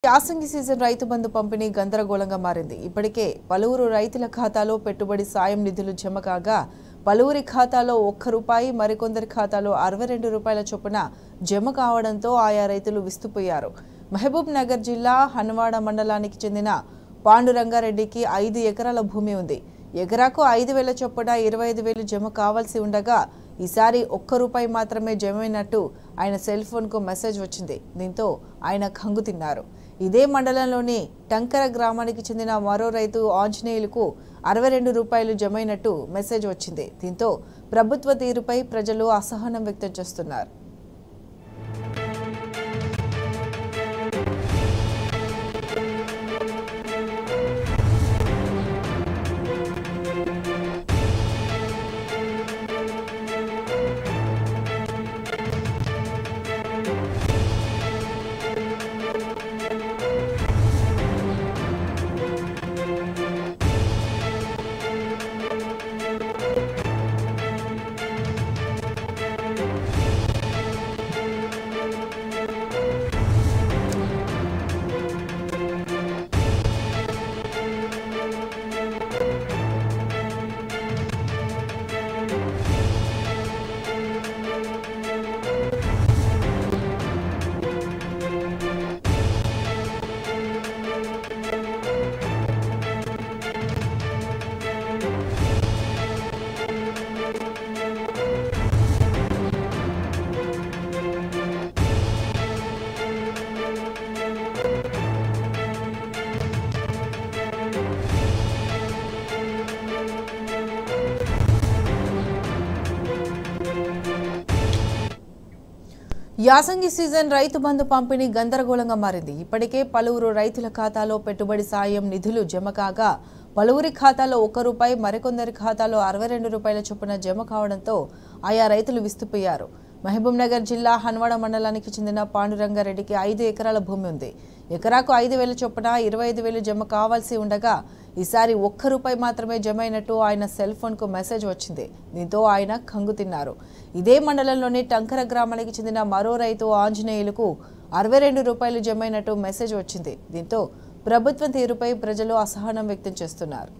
యాసంగి సీజన్ రైతు బంధు పంపిణీ గందరగోళంగా మారింది. ఇప్పటికే పలువురు రైతుల ఖాతాలో పెట్టుబడి సాయం నిధులు జమ కాగా పలువురి ఖాతాలో ₹1, మరికొందరి ఖాతాలో ₹62 చొప్పున జమ కావడంతో ఆయా రైతులు విస్తుపోయారు. మహబూబ్ నగర్ జిల్లా హన్వాడ మండలానికి చెందిన పాండురంగారెడ్డికి 5 ఎకరాల భూమి ఉంది. ఎకరాకు 5,000 చొప్పున 25,000 జమ కావాల్సి ఉండగా ఈసారి ₹1 మాత్రమే జమైనట్టు ఆయన సెల్ ఫోన్కు మెసేజ్ వచ్చింది. దీంతో ఆయన కంగుతిన్నారు. ఇదే మండలంలోని టంకర గ్రామానికి చెందిన మరో రైతు ఆంజనేయులకు ₹62 జమైనట్టు మెసేజ్ వచ్చింది. దీంతో ప్రభుత్వ తీరుపై ప్రజలు అసహనం వ్యక్తం చేస్తున్నారు. యాసంగి సీజన్ రైతు బంధు పంపిణీ గందరగోళంగా మారింది. ఇప్పటికే పలువురు రైతుల ఖాతాలో పెట్టుబడి సాయం నిధులు జమ కాగా పలువురి ఖాతాలో ₹1, మరికొందరి ఖాతాలో ₹62 చొప్పున జమ కావడంతో ఆయా రైతులు విస్తుపోయారు. మహబూబ్ నగర్ జిల్లా హన్వాడ మండలానికి చెందిన పాండురంగారెడ్డికి 5 ఎకరాల భూమి ఉంది. ఎకరాకు 5,000 చొప్పున 25,000 జమ కావాల్సి ఉండగా ఈసారి ₹1 మాత్రమే జమైనట్టు ఆయన సెల్ ఫోన్కు మెసేజ్ వచ్చింది. దీంతో ఆయన కంగుతిన్నారు. ఇదే మండలంలోని టంకర గ్రామానికి చెందిన మరో రైతు ఆంజనేయులకు ₹62 జమైనట్టు మెసేజ్ వచ్చింది. దీంతో ప్రభుత్వం తీరుపై ప్రజలు అసహనం వ్యక్తం చేస్తున్నారు.